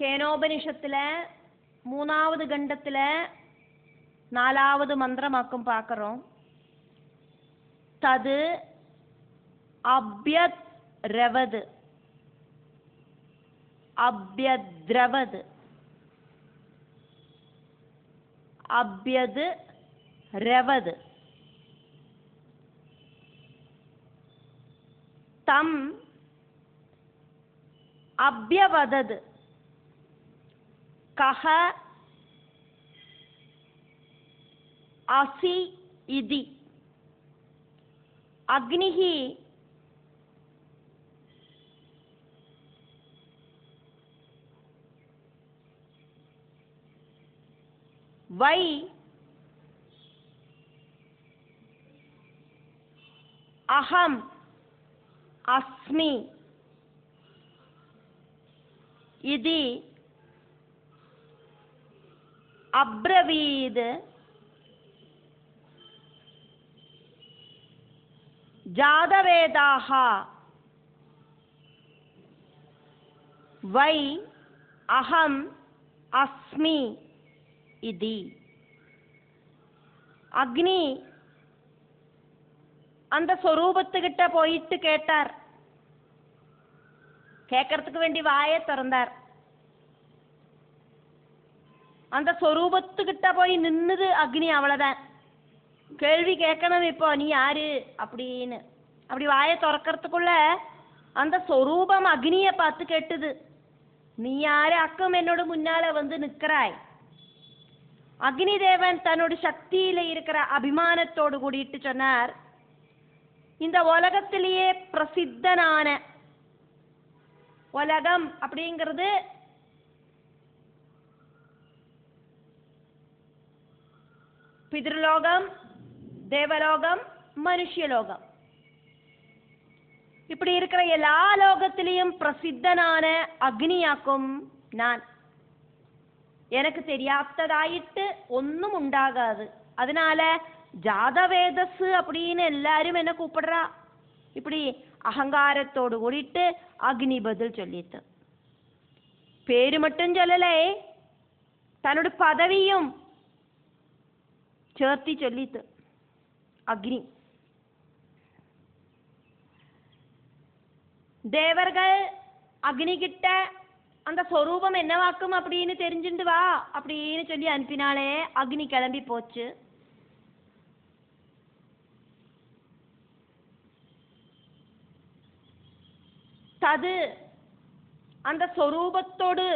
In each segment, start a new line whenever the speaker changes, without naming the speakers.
கேனோபனிஷத்துல 3வது கண்டத்துல 4வது மந்திரமாக்கும் பார்க்கறோம். தது அப்யத்ரவது அப்யத்ரவது அப்யது ரவது தம் அப்யவதது கஹ அசி இதி அக்னிஹி வை அஹம் அஸ்மி இதி அப்ரவீத் ஜாதவேதாக வை அஹம் அஸ்மி இதி. அக்னி அந்த சொரூபத்துக்கிட்ட போயிட்டு கேட்டார். கேட்கறதுக்கு வேண்டி வாயை திறந்தார். அந்த சொரூபத்துக்கிட்ட போய் நின்னுது அக்னி. அவ்வளவுதான். கேள்வி கேட்கணும். இப்போ நீ யாரு அப்படின்னு அப்படி வாயை திறக்கிறதுக்குள்ள அந்த சொரூபம் அக்னியை பார்த்து கேட்டுது. நீ யாரு அக்கம் என்னோட முன்னால வந்து நிற்கிறாய்? அக்னி தேவன் தன்னோட சக்தியில இருக்கிற அபிமானத்தோடு கூடிட்டு சொன்னார், இந்த உலகத்திலேயே பிரசித்தனான உலகம் அப்படிங்கிறது பித்ருலோகம், தேவலோகம், மனுஷலோகம். இப்படி இருக்கிற எல்லா லோகத்திலையும் பிரசித்தனான அக்னியாக்கும் நான். எனக்கு தெரியாததாயிட்டு ஒன்னும் உண்டாகாது. அதனால ஜாதவேதஸ் அப்படின்னு எல்லாரும் என்ன கூப்பிடுறா. இப்படி அகங்காரத்தோடு கூடிட்டு அக்னி பதில் சொல்லித்து. பேரு மட்டும் சொல்லலே, தன்னோட பதவியும் சேர்த்தி சொல்லித்து அக்னி. தேவர்கள் அக்னி கிட்ட அந்த சொரூபம் என்னவாக்கும் அப்படின்னு தெரிஞ்சுட்டு வா அப்படின்னு சொல்லி அனுப்பினாலே அக்னி கிளம்பி போச்சு. தது அந்த சொரூபத்தோடு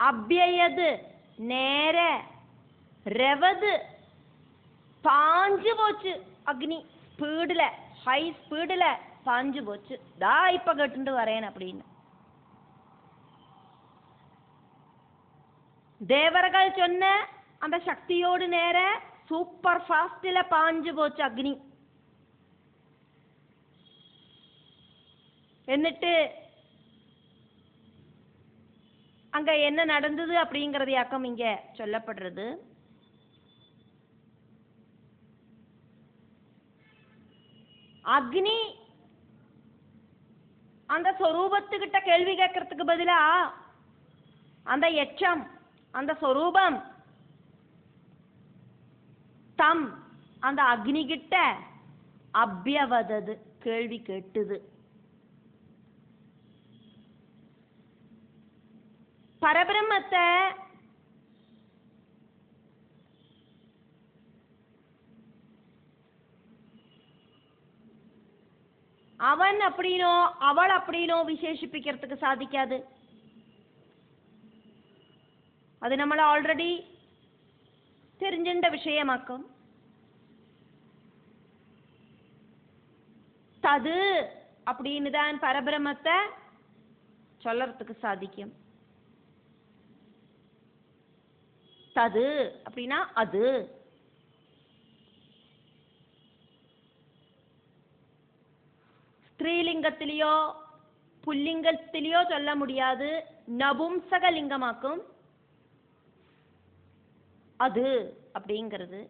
அப்யயது நேர ரெவது பாஞ்சு போச்சு. அக்னி ஸ்பீடுல, ஹை ஸ்பீடுல பாஞ்சு போச்சு. தா இப்ப கேட்டு வரேன் அப்படின்னு தேவர்கள் சொன்ன அந்த சக்தியோடு நேர சூப்பர் ஃபாஸ்ட்ல பாஞ்சு போச்சு அக்னி. എന്നിട്ട് அங்க என்ன நடந்தது அப்படிங்கறது யாக்கம் இங்க சொல்லப்படுறது. அக்னி அந்த சொரூபத்துக்கிட்ட கேள்வி கேட்கறதுக்கு பதிலா அந்த எச்சம், அந்த சொரூபம் தம் அந்த அக்னி கிட்ட அப்யவதது கேள்வி கேட்டுது. பரபிரம்மத்தை அவன் அப்படினோ அவள் அப்படினோ விசேஷிப்பிக்கிறதுக்கு சாதிக்காது. அது நம்மள ஆல்ரெடி தெரிஞ்சின்ற விஷயமாக்கும். தது அப்படின்னு தான் பரபிரம்மத்தை சொல்லறதுக்கு சாதிக்கும். தது அப்படின்னா அது. ஸ்திரீலிங்கத்திலேயோ புல்லிங்கத்திலேயோ சொல்ல முடியாது. நபும்சக லிங்கமாக்கும் அது அப்படிங்கிறது.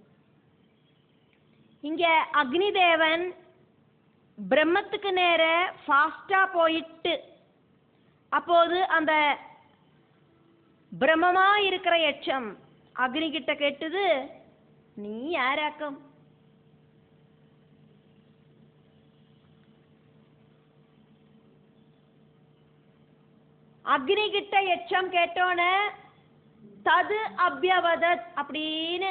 இங்க அக்னி தேவன் பிரம்மத்துக்கு நேர ஃபாஸ்டா போயிட்டு அப்போது அந்த பிரம்மமா இருக்கிற யட்சம் அக்னி கிட்ட கேட்டுது, நீ யாராக்கும்? அக்னி கிட்ட யட்சம் கேட்டோன தது அபியவதத் அப்படின்னு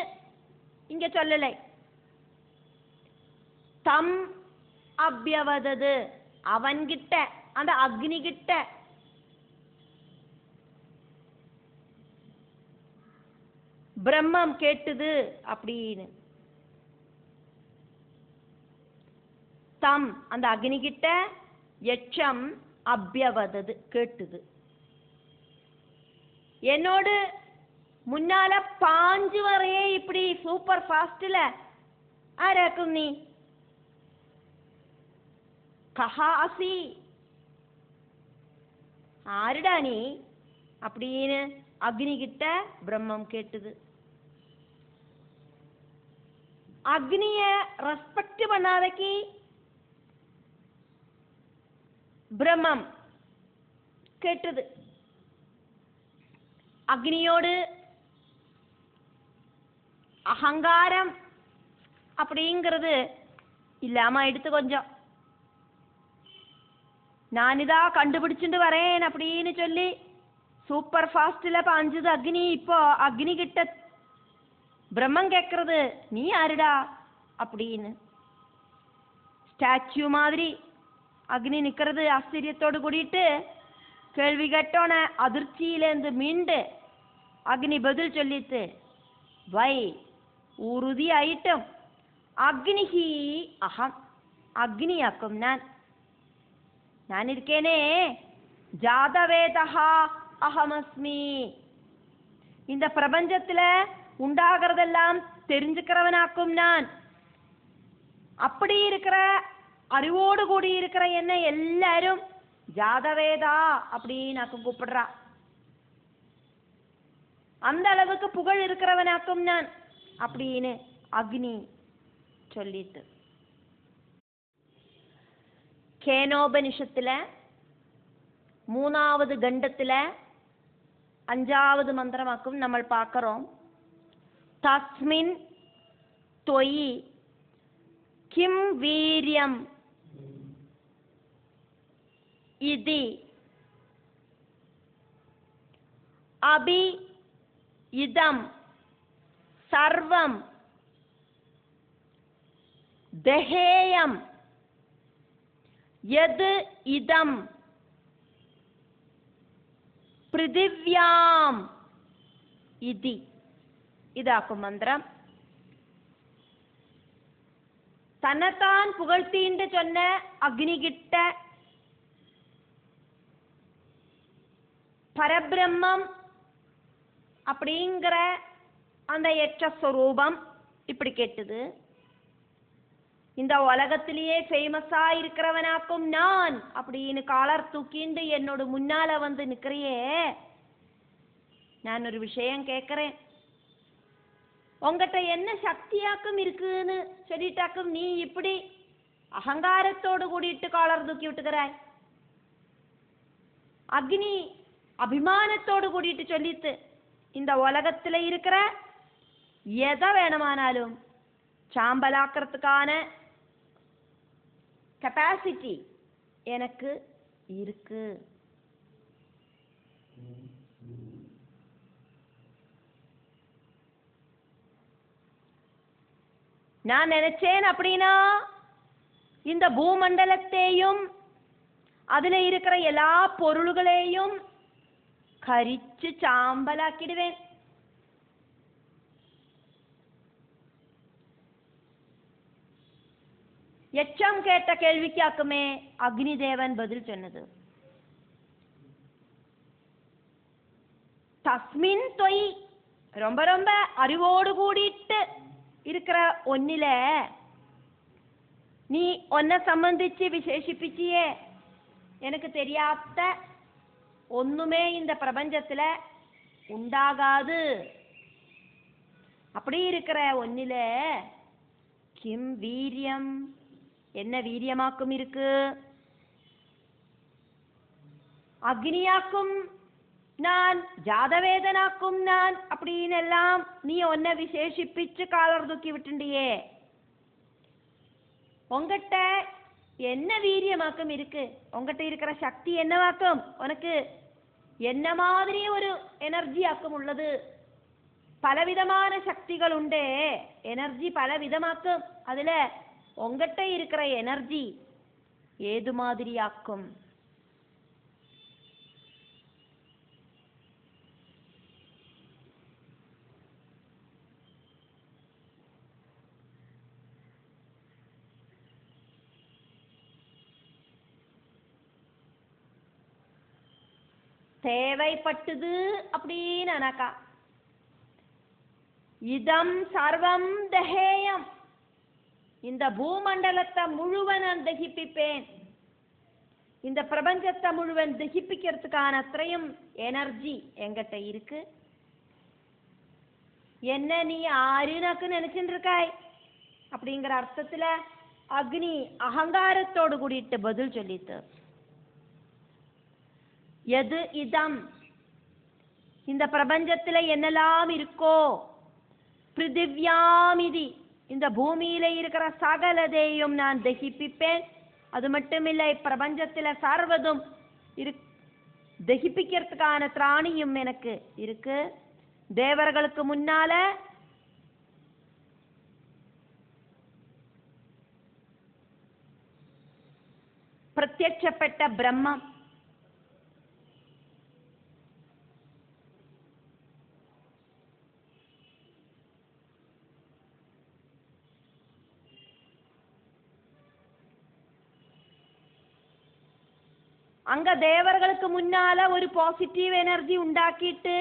இங்க சொல்லலை, தம் அபியவதது அவன்கிட்ட, அந்த அக்னி கிட்ட. பிரம்மம் கேட்டுது அப்படின்னு. தம் அந்த அக்னி கிட்ட, யட்சம் அபியவதது கேட்டுது. என்னோடு முன்னால பாஞ்சு வரையே இப்படி சூப்பர் ஃபாஸ்ட்ல ஆராக்கும் நீ? கஹாசி, ஆருடா நீ அப்படின்னு அக்னி கிட்ட பிரம்மம் கேட்டுது. அக்னிய ரெஸ்பெக்ட் பண்ணாதக்கி பிரம்மம் கேட்டது. அக்னியோடு அகங்காரம் அப்படிங்கிறது இல்லாம எடுத்து கொஞ்சம் நானிதா கண்டுபிடிச்சுட்டு வரேன் அப்படின்னு சொல்லி சூப்பர் ஃபாஸ்ட்ல பாஞ்சது அக்னி. இப்போ அக்னி கிட்ட பிரம்மம் கேட்கறது, நீ யாருடா அப்படின்னு. ஸ்டாச்சு மாதிரி அக்னி நிக்கிறது ஆச்சரியத்தோடு கூடிட்டு. கேள்வி கேட்டோன அதிர்ச்சியிலேருந்து மீண்டு அக்னி பதில் சொல்லித்து, வை உறுதி ஆயிட்டும், அக்னிஹி அகம், அக்னியாக்கும் நான் இருக்கேனே, ஜாதவேதா அகமஸ்மி, இந்த பிரபஞ்சத்துல உண்டாகிறதெல்லாம் தெரிஞ்சுக்கிறவனாக்கும் நான். அப்படி இருக்கிற அறிவோடு கூடி இருக்கிற என்ன எல்லாரும் ஜாதவேதா அப்படின்னு கூப்பிடுறா. அந்த அளவுக்கு புகழ் இருக்கிறவனாக்கும் நான் அப்படின்னு அக்னி சொல்லிட்டு. கேனோபனிஷத்துல 3வது கண்டத்துல 5வது மந்திரமாக்கும் நம்ம பார்க்கிறோம். தஸ்மின் தொயி கிம் வீரியம் இதி அபி இதம் சர்வம் தேஹேயம் யது இதம் பிருதிவ்யாம் இதி. இதாக்கும் மந்திரம். தன்னைத்தான் புகழ்த்தீண்டு சொன்ன அக்னி கிட்ட பரபிரம்மம் அப்படிங்கிற அந்த யட்சஸ்வரூபம் இப்படி கேட்டது, இந்த உலகத்திலேயே ஃபேமஸா இருக்கிறவனாக்கும் நான் அப்படின்னு காலர் தூக்கிண்டு என்னோட முன்னால வந்து நிக்கிறியே, நான் ஒரு விஷயம் கேட்கிறேன், உங்ககிட்ட என்ன சக்தியாக்கும் இருக்குன்னு சொல்லிட்டாக்கும் நீ இப்படி அகங்காரத்தோடு கூடிட்டு காலர் தூக்கி விட்டுக்கிறாய்? அக்னி அபிமானத்தோடு கூடிட்டு சொல்லித்து, இந்த உலகத்துல இருக்கிற எதை வேணுமானாலும் சாம்பலாக்கிறதுக்கான கெப்பாசிட்டி எனக்கு இருக்கு. நான் நினைச்சேன் அப்படின்னா இந்த பூமண்டலத்தையும் அதுல இருக்கிற எல்லா பொருள்களையும் கரிச்சு சாம்பலாக்கிடுவேன். யட்சம் கேட்ட கேள்விக்காக்குமே அக்னி தேவன் பதில் சொன்னது, தஸ்மின் தொய், ரொம்ப ரொம்ப அறிவோடு கூடிட்டு இருக்கிற ஒன்னில நீ ஒன்ன சம்பந்திச்சு விசேஷிப்பிச்சியே, எனக்கு தெரியாத ஒண்ணுமே இந்த பிரபஞ்சத்துல உண்டாகாது. அப்படி இருக்கிற ஒன்னில கிம் வீரியம், என்ன வீரியமாக்கும் இருக்கு? அக்னியாக்கும் நான் ஜாதவேதனாக்கும் நான் அப்படின்னு எல்லாம் நீ ஒன்ன விசேஷிப்பிச்சு காலர் தூக்கி விட்டுண்டியே. உங்ககிட்ட என்ன வீரியமாக்கம் இருக்கு? உங்ககிட்ட இருக்கிற சக்தி என்னவாக்கும்? உனக்கு என்ன மாதிரி ஒரு எனர்ஜி ஆக்கம் உள்ளது? பலவிதமான சக்திகள் உண்டே, எனர்ஜி பலவிதமாக்கும். அதுல உங்ககிட்ட இருக்கிற எனர்ஜி ஏது மாதிரி ஆக்கும்? தேவைப்பட்டது அப்படின்னாக்கா இதம் சர்வம் தஹேயம், இந்த பூமண்டலத்தை முழுவன் நான் தகிப்பிப்பேன். இந்த பிரபஞ்சத்தை முழுவன் தகிப்பிக்கிறதுக்கான அத்தனையும் எனர்ஜி என்கிட்ட இருக்கு. என்ன நீ ஆறுனாக்கு நினைச்சுட்டு இருக்காய் அப்படிங்கிற அர்த்தத்துல அக்னி அகங்காரத்தோடு கூடிட்டு பதில் சொல்லித்து. எது இதம், இந்த பிரபஞ்சத்துல என்னெல்லாம் இருக்கோ, பிருத்திவ்யாமிதி, இந்த பூமியில இருக்கிற சகலதையும் நான் தகிப்பிப்பேன். அது மட்டுமில்லை, பிரபஞ்சத்துல சர்வதும் தகிப்பிக்கிறதுக்கான திராணியும் எனக்கு இருக்கு. தேவர்களுக்கு முன்னால பிரத்யட்சப்பட்ட பிரம்மம், அங்க தேவர்களுக்கு முன்னால ஒரு பாசிட்டிவ் எனர்ஜி உண்டாக்கிட்டு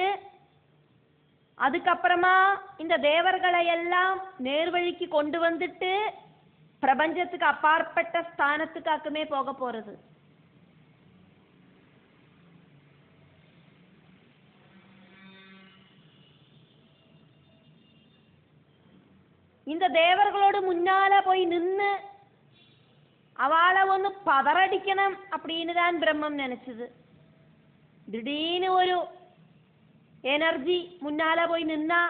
அதுக்கப்புறமா இந்த தேவர்களை எல்லாம் நேர்வழிக்கு கொண்டு வந்துட்டு பிரபஞ்சத்துக்கு அப்பாற்பட்ட ஸ்தானத்துக்காக்குமே போக போறது. இந்த தேவர்களோடு முன்னால போய் நின்று அவளை ஒன்று பதறடிக்கணும் அப்படின்னு தான் பிரம்மம் நினைச்சது. திடீர்னு ஒரு எனர்ஜி முன்னால போய் நின்னா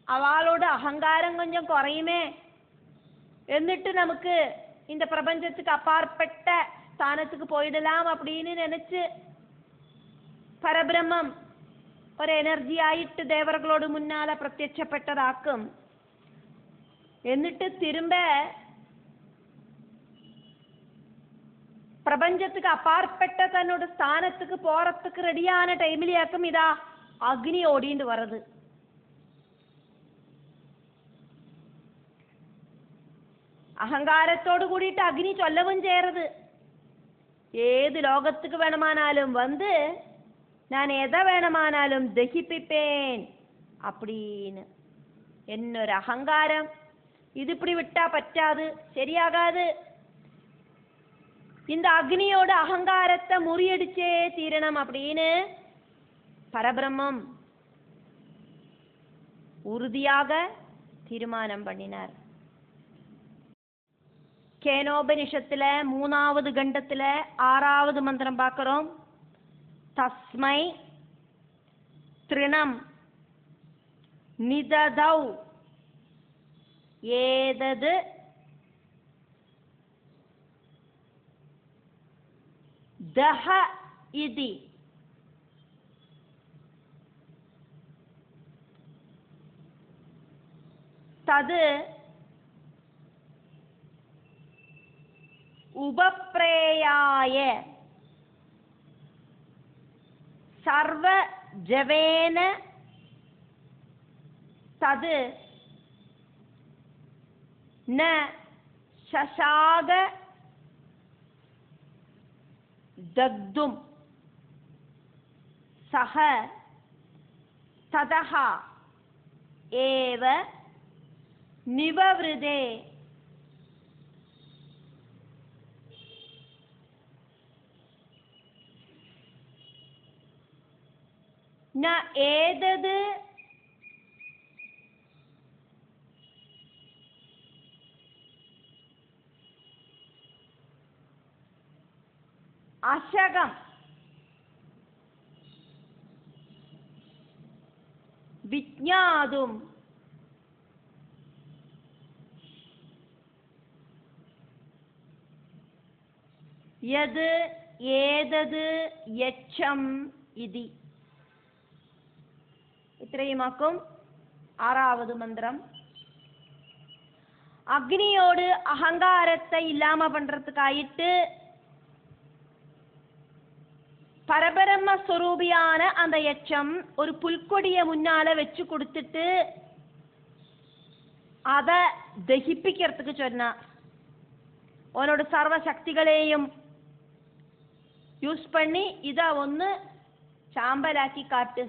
அவளோட அகங்காரம் கொஞ்சம் குறையுமே, എന്നിട്ട് நமக்கு இந்த பிரபஞ்சத்துக்கு அப்பாற்பட்ட ஸ்தானத்துக்கு போயிடலாம் அப்படின்னு நினைச்சு பரபிரம்மம் ஒரு எனர்ஜி ஆயிட்டு தேவர்களோடு முன்னால பிரத்யட்சப்பட்டதாக்கும். എന്നിട്ട് திரும்ப பிரபஞ்சத்துக்கு அப்பாற்பட்ட தன்னோட ஸ்தானத்துக்கு போறதுக்கு ரெடியான டைம்லயாக்கும் இதா அக்னி ஓடிண்டு வருது. அகங்காரத்தோடு கூடிட்டு அக்னி சொல்லவும் செய்யறது, ஏது லோகத்துக்கு வேணுமானாலும் வந்து நான் எதை வேணுமானாலும் தகிப்பிப்பேன் அப்படின்னு. என்னொரு அகங்காரம், இது இப்படி விட்டா பറ്റാது, சரியாகாது. இந்த அக்னியோட அகங்காரத்தை முறியடிச்சே தீரணம் அப்படின்னு பரபிரம்மம் உறுதியாக தீர்மானம் பண்ணினார். கேனோபனிஷத்துல 3வது கண்டத்துல 6வது மந்திரம் பார்க்கிறோம். தஸ்மை த்ரிணம் நிததௌ ஏதது தஹ இதி தது உபப்ரேயாய சர்வ ஜவேன தது ந சசாக தக்தும் சஹ ததஹ ஏவ நிவவ்ருதே. ந ஏதது அசகம் விஜ்ஞாதும் யது ஏதது யச்சம் இதி. இത്രയുമാക്കും ஆறாவது மந்திரம். அக்னியோடு அகங்காரத்தை இல்லாம பண்றதுக்காயிட்டு பரபிரம்ம ஸ்வரூபியான அந்த யட்சம் ஒரு புல்கொடிய முன்னால வச்சு கொடுத்துட்டு அதை தகிப்பிக்கிறதுக்கு சொன்னா. உன்னோட சர்வ சக்திகளையும் யூஸ் பண்ணி இத ஒன்னு சாம்பலாக்கி காட்டு.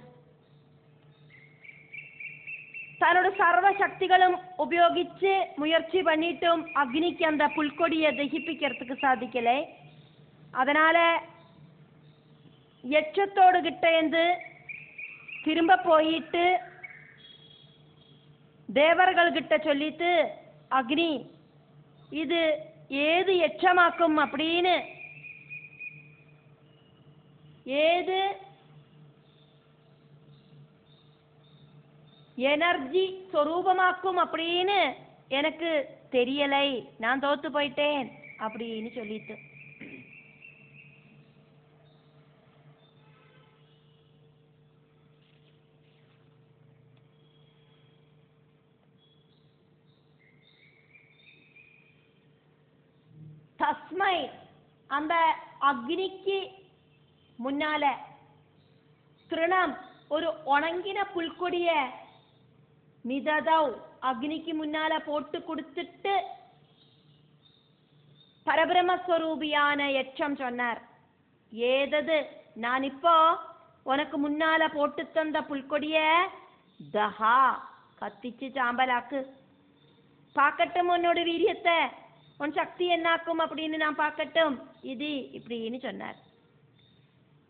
தன்னோட சர்வ சக்திகளும் உபயோகிச்சு முயற்சி பண்ணிட்டும் அக்னிக்கு அந்த புல்கொடியை தகிப்பிக்கிறதுக்கு சாதிக்கலை. அதனால யட்சத்தோடு கிட்டேந்து திரும்ப போயிட்டு தேவர்கள் கிட்ட சொல்லிட்டு, அக்னி இது ஏது யட்சமாக்கும் அப்படின்னு, ஏது எனர்ஜி சொரூபமாக்கும் அப்படின்னு எனக்கு தெரியலை, நான் தோத்து போயிட்டேன் அப்படின்னு சொல்லிட்டு. தஸ்மை அந்த அக்னிக்கு முன்னால திருணம் ஒரு உணங்கின புல்கொடிய நிததவ் அக்னிக்கு முன்னால போட்டு கொடுத்துட்டு பரபிரமஸ்வரூபியான யட்சம் சொன்னார், ஏதது நான் இப்போ உனக்கு முன்னால போட்டு தந்த புல்கொடிய தஹா கத்திச்சு சாம்பலாக்கு, பார்க்கட்டும் உன்னோட வீரியத்தை, உன் சக்தி என்னாக்கும் அப்படின்னு நான் பார்க்கட்டும் இது இப்படின்னு சொன்னார்.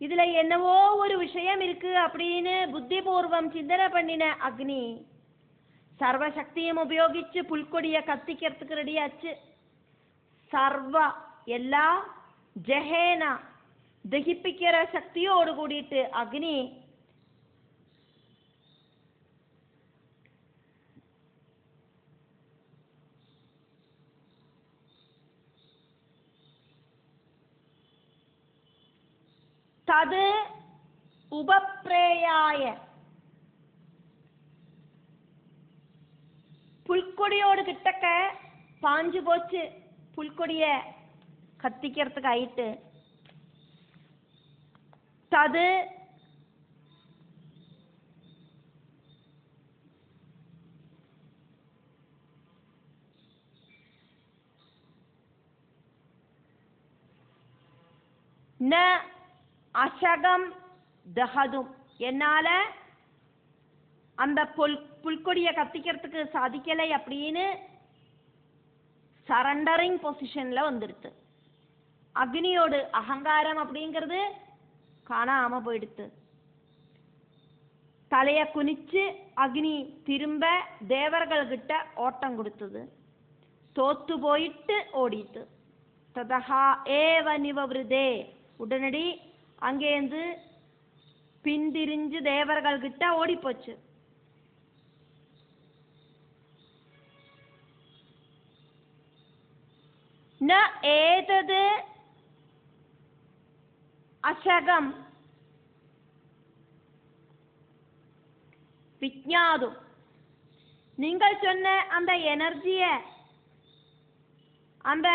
இதுல என்னவோ ஒரு விஷயம் இருக்கு அப்படின்னு புத்திபூர்வம் சிந்தனை பண்ணின அக்னி சர்வசக்தியும் உபயோகிச்சு புல்கொடிய கத்திக்கிறதுக்கு ரெடியாச்சு. சர்வ எல்லா ஜெஹேனா தகிப்பிக்கிற சக்தியோடு கூடிட்டு அக்னி தது உபப்ரேயாய புல்கொடியோடு கிட்டக்க பாஞ்சு போச்சு புல்கொடிய கத்திக்கிறதுக்கு ஆயிட்டு. தது ந அசகம் தஹதும் என்னால அந்த புல்கொடிய கத்திக்கிறதுக்கு சாதிக்கலை அப்படின்னு சரண்டரிங் பொசிஷன்ல வந்துடுத்து. அக்னியோடு அகங்காரம் அப்படிங்கிறது காணாம போயிடுத்து. தலைய குனிச்சு அக்னி திரும்ப தேவர்கள் கிட்ட ஓட்டம் கொடுத்தது. தோத்து போயிட்டு ஓடிட்டு. ததஹா ஏவ நிவவ்ருதே உடனடி அங்கேருந்து பின்திரிஞ்சு தேவர்கள் கிட்ட ஓடி போச்சு. ந ஏதது அசகம் விஜ்ஞாதும் நீங்கள் சொன்ன அந்த எனர்ஜிய அந்த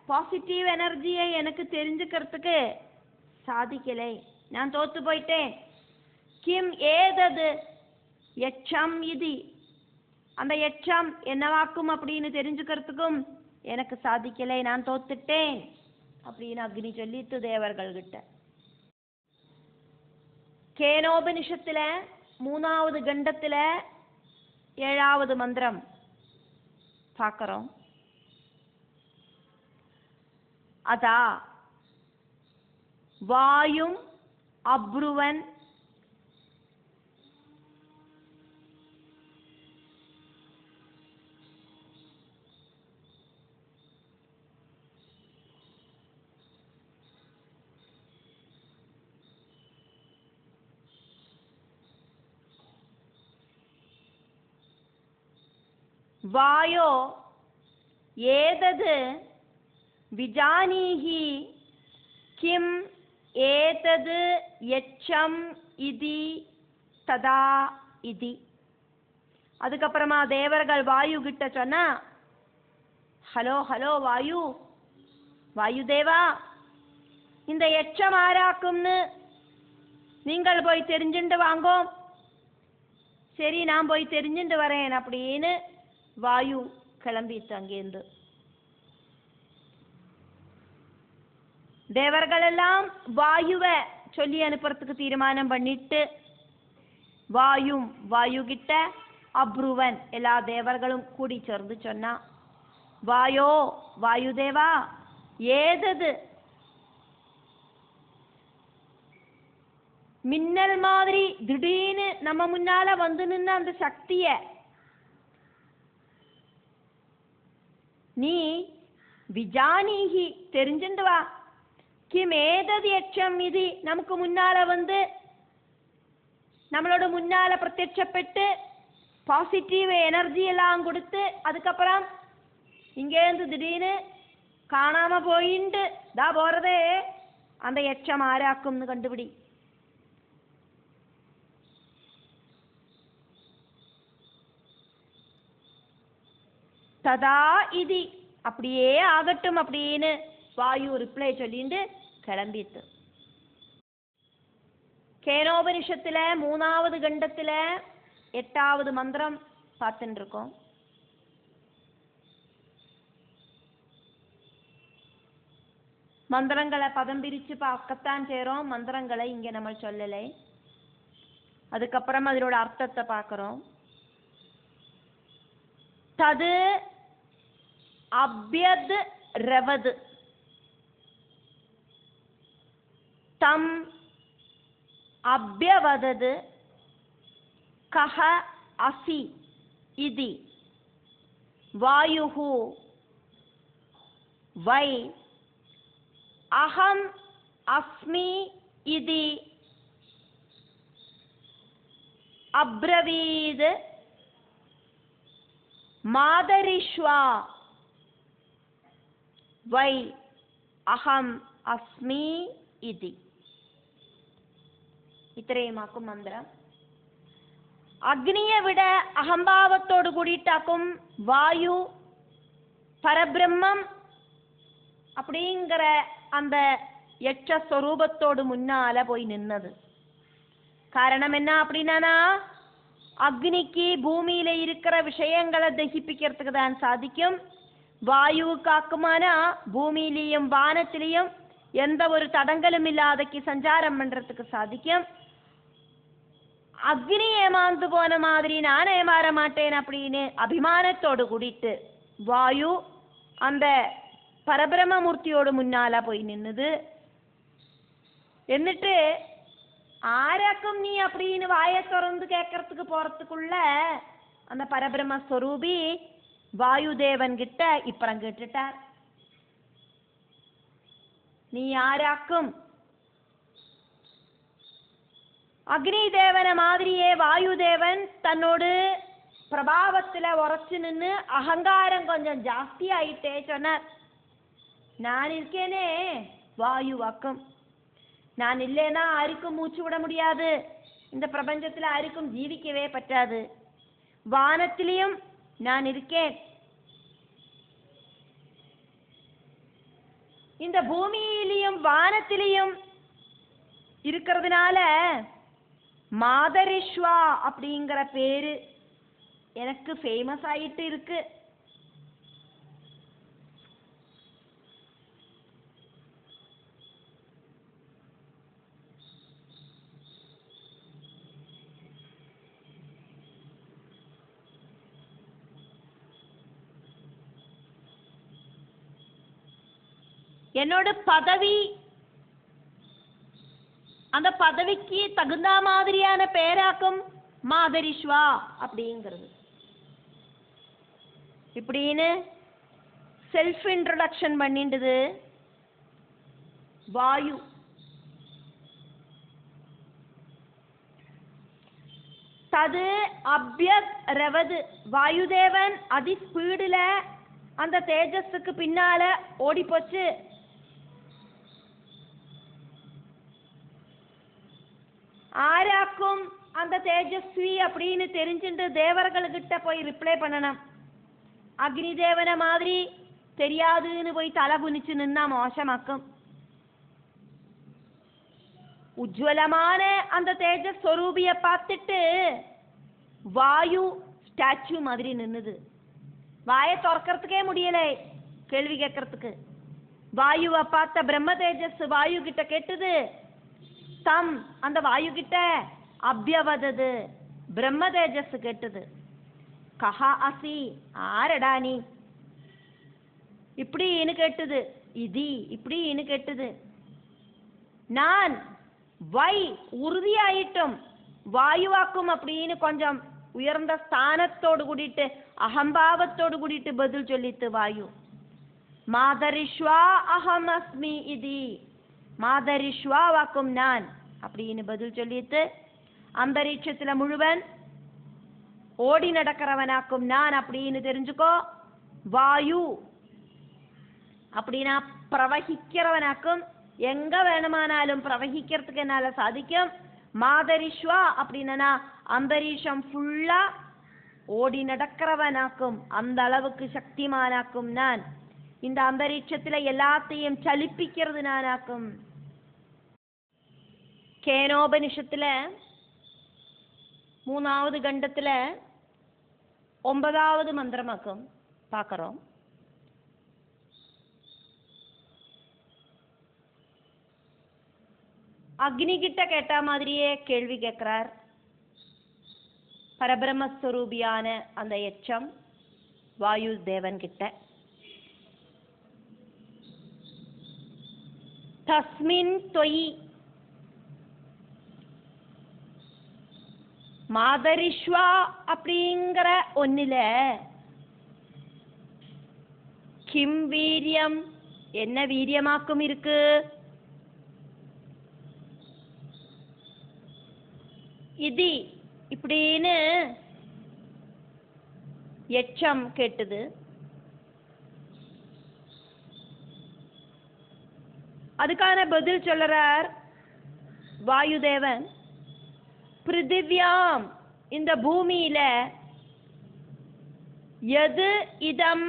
பாசிட்டிவ் எனர்ஜியை எனக்கு தெரிஞ்சுக்கிறதுக்கு சாதிக்கலை, நான் தோத்து போயிட்டேன். கிம் ஏதது யட்சம் இது அந்த யட்சம் என்னவாக்கும் அப்படின்னு தெரிஞ்சுக்கிறதுக்கும் எனக்கு சாதிக்கலை, நான் தோத்துட்டேன் அப்படின்னு அக்னி சொல்லிட்டு தேவர்கள் கிட்ட. கேனோபனிஷத்துல 3வது கண்டத்துல 7வது மந்திரம் பார்க்கிறோம். அதா வாயும் அப்ருவன் வாயோ ஏதது விஜானீஹி கிம் ஏதது யச்சம் இதி ததா இதி. அதுக்கப்புறமா தேவர்கள் வாயு கிட்ட சொன்னா, ஹலோ ஹலோ வாயு, வாயு தேவா, இந்த எச்சம் ஆராக்கும்னு நீங்கள் போய் தெரிஞ்சுட்டு வாங்கோ. சரி, நான் போய் தெரிஞ்சுட்டு வரேன் அப்படின்னு வாயு கிளம்பிட்டு அங்கேருந்து. தேவர்கள் எல்லாம் வாயுவை சொல்லி அனுப்புறதுக்கு தீர்மானம் பண்ணிட்டு வாயு கிட்ட அப்ருவன் எல்லா தேவர்களும் கூடி சேர்ந்து சொன்னா, வாயோ வாயு தேவா, ஏதது மின்னல் மாதிரி திடீர்னு நம்ம முன்னால வந்து நின்ன அந்த சக்திய நீ விஜானீஹி தெரிஞ்சுண்டு வா. கிம் ஏதது யட்சம் இது நமக்கு முன்னால வந்து நம்மளோட முன்னால பிரத்யட்சப்பட்டு பாசிட்டிவ் எனர்ஜி எல்லாம் கொடுத்து அதுக்கப்புறம் இங்கேருந்து திடீர்னு காணாம போயிண்டு தா போறதே அந்த யட்சம் ஆராக்கும்னு கண்டுபிடி. ததா இதி, அப்படியே ஆகட்டும் அப்படின்னு வாயு ரிப்ளை சொல்லிட்டு கிளம்பிட்டு. கேனோபனிஷத்துல 3வது கண்டத்துல 8வது மந்திரம் பார்த்துட்டு இருக்கோம். மந்திரங்களை பதம் பிரிச்சு பார்க்கத்தான் சேரும், மந்திரங்களை இங்க நம்ம சொல்லலை. அதுக்கப்புறம் அதனோட அர்த்தத்தை பார்க்கிறோம். தது அப்யத் ரவது தம் அப்யவதது கஹ அசி இதி வாயுஹு வை அஹம் அஸ்மி இதி அப்ரவீத் மாதரிஷ்வா வை அஹம் அஸ்மி இதி. ഇത്രയുമാക്കും മന്ത്രം. അഗ്നിയെ വിട അഹംഭാവത്തോട് കൂടിയിട്ടാക്കും വായു பரபிரம்மம் அப்படிங்கிற அந்த யட்ச ஸ்வரூபத்தோடு முன்னால போய் நின்னது. காரணம் என்ன அப்படின்னா, அக்னிக்கு பூமியில இருக்கிற விஷயங்களை தகிப்பிக்கிறதுக்கு தான் சாதிக்கும். வாயுவுக்கு ஆக்குமானா பூமியிலையும் வானத்திலையும் எந்த ஒரு தடங்களும் இல்லாதக்கு சஞ்சாரம் பண்றதுக்கு சாதிக்கும். அக்னி ஏமாந்து போன மாதிரி நான் ஏமாற மாட்டேன் அப்படின்னு அபிமானத்தோடு கூடிட்டு வாயு அந்த பரபிரமமூர்த்தியோடு முன்னால போய் நின்னுது. എന്നിട്ട് ஆராக்கும் நீ அப்படின்னு வாயை திறந்து கேட்கறதுக்கு போறதுக்குள்ள அந்த பரபிரம ஸ்வரூபி வாயுதேவன் கிட்ட இப்பறம் கேட்டுட்டார், நீ ஆராக்கும்? அக்னி தேவன மாதிரியே வாயுதேவன் தன்னோடு பிரபாவத்துல உரைச்சு நின்று அகங்காரம் கொஞ்சம் ஜாஸ்தி ஆயிட்டே சொன்னார், நான் இருக்கேனே வாயுவாக்கும், நான் இல்லைன்னா யாருக்கும் மூச்சு விட முடியாது, இந்த பிரபஞ்சத்துல யாருக்கும் ஜீவிக்கவே பറ്റാது, வானத்திலையும் நான் இருக்கேன், இந்த பூமியிலையும் வானத்திலையும் இருக்கிறதுனால மாதரிஷ்வா அப்படிங்கிற பேரு எனக்கு ஃபேமஸ் ஆயிட்டு இருக்கு. என்னோட பதவி, அந்த பதவிக்கு தகுந்த மாதிரியான பேராக்கும் மாதரிஷ்வா அப்படிங்கிறது. இப்படின்னு செல்ஃப் இன்ட்ரோடக்ஷன் பண்ணிண்டது வாயு. தது அபியரவது வாயுதேவன் அதி ஸ்பீடுல அந்த தேஜஸுக்கு பின்னால ஓடி போச்சு. ஆராக்கும் அந்த தேஜஸ்வி அப்படின்னு தெரிஞ்சுட்டு தேவர்கள்கிட்ட போய் ரிப்ளை பண்ணணும். அக்னி தேவனை மாதிரி தெரியாதுன்னு போய் தலை குனிச்சு நின்னா மோசமாக்கும். உஜ்வலமான அந்த தேஜஸ் ஸ்வரூபிய பார்த்துட்டு வாயு ஸ்டாச்சு மாதிரி நின்னுது. வாயை திறக்கிறதுக்கே முடியல கேள்வி கேட்கறதுக்கு. வாயுவை பார்த்த பிரம்ம தேஜஸ் வாயு கிட்ட கேட்டது. தம் அந்த வாயு கிட்ட அபியவதது பிரம்ம தேஜஸ் கேட்டது. கஹா அசி ஆரடா நீ இப்படின்னு கேட்டது. இதி இப்படின்னு கேட்டது. நான் வை உறுதியாயிட்டும் வாயுவாக்கும் அப்படின்னு கொஞ்சம் உயர்ந்த ஸ்தானத்தோடு கூடிட்டு அகம்பாவத்தோடு கூடிட்டு பதில் சொல்லித்து வாயு. மாதரிஷ்வா அகம் அஸ்மி இதி மாதரிஷ்வா வாக்கும் நான் அப்படின்னு பதில் சொல்லிட்டு அந்தரீட்சத்துல முழுவன் ஓடி நடக்கிறவனாக்கும் நான் அப்படின்னு தெரிஞ்சுக்கோ. வாயு அப்படின்னா பிரவகிக்கிறவனாக்கும், எங்க வேணுமானாலும் பிரவகிக்கிறதுக்கு என்னால சாதிக்கும். மாதரிஷ்வா அப்படின்னா அந்தரீஷம் ஃபுல்லா ஓடி நடக்கிறவனாக்கும், அந்த அளவுக்கு சக்திமானாக்கும் நான். இந்த அந்தரீட்சத்துல எல்லாத்தையும் சலிப்பிக்கிறது நானாக்கும். கேனோபனிஷத்துல 3வது கண்டத்துல 9வது மந்திரமாக்கும் பார்க்கிறோம். அக்னி கிட்ட கேட்ட மாதிரியே கேள்வி கேட்கிறார். பரபிரம்மஸ்வரூபியான அந்த எச்சம் வாயு தேவன் கிட்ட. தஸ்மின் தொயி மாதரிஷ்வா அப்படிங்கிற ஒன்னில கிம் வீரியம் என்ன வீரியமாக்கும் இருக்கு. இது இப்படின்னு எச்சம் கேட்டது. அதுக்கான பதில் சொல்றார் வாயுதேவன். பிருத்திவியாம் இந்த பூமியில எது இதம்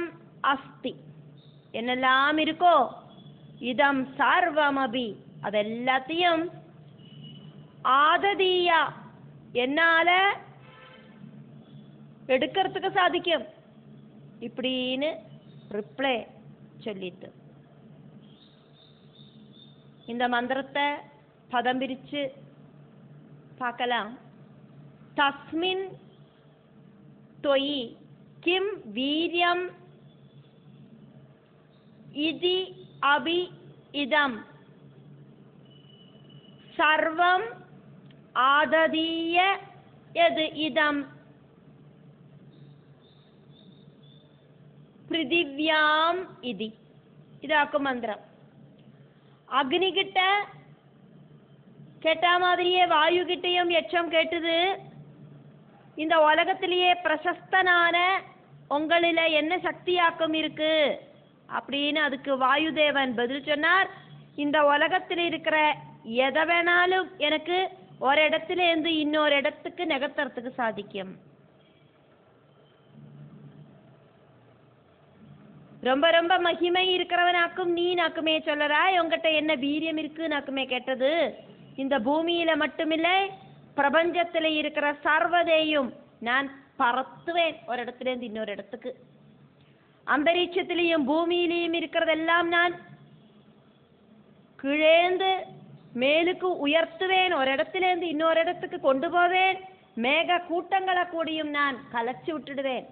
அஸ்தி என்னெல்லாம் இருக்கோ இதம் சர்வமபி அதெல்லாத்தையும் ஆததீயா என்னால எடுக்கிறதுக்கு சாதிக்கும் இப்படின்னு ரிப்ளை சொல்லிட்டு இந்த மந்திரத்தை பதம் பிரிச்சு பார்க்கலாம். தஸ்மின் தொயி கிம் வீரியம் இதி அபி இதம் சர்வம் ஆததீய எது இதம் பிருதிவ்யாம் இதி. இதாக்கும் மந்திரம். அக்னி கிட்ட கேட்ட மாதிரியே வாயு கிட்டையும் எச்சம் கேட்டது. இந்த உலகத்திலேயே பிரசஸ்தனான உங்களில என்ன சக்தியாக்கம் இருக்கு அப்படின்னு அதுக்கு வாயுதேவன் பதில் சொன்னார். இந்த உலகத்தில் இருக்கிற எதை வேணாலும் எனக்கு ஒரு இடத்துல இருந்து இன்னொரு இடத்துக்கு நகர்த்துறதுக்கு சாதிக்கும். ரொம்ப ரொம்ப மகிமை இருக்கிறவனாக்கும் நீ நாக்குமே சொல்லறாய். உங்ககிட்ட என்ன வீரியம் இருக்கு நாக்குமே கேட்டது. இந்த பூமியில மட்டுமில்லை பிரபஞ்சத்துல இருக்கிற சர்வதையும் நான் பறத்துவேன் ஒரு இடத்துல இருந்து இன்னொரு இடத்துக்கு. அந்தரீட்சத்திலையும் பூமியிலையும் இருக்கிறதெல்லாம் நான் கீழேந்து மேலுக்கு உயர்த்துவேன். ஒரு இடத்துல இருந்து இன்னொரு இடத்துக்கு கொண்டு போவேன். மேக கூட்டங்களை கூடியும் நான் கலைச்சு விட்டுடுவேன்.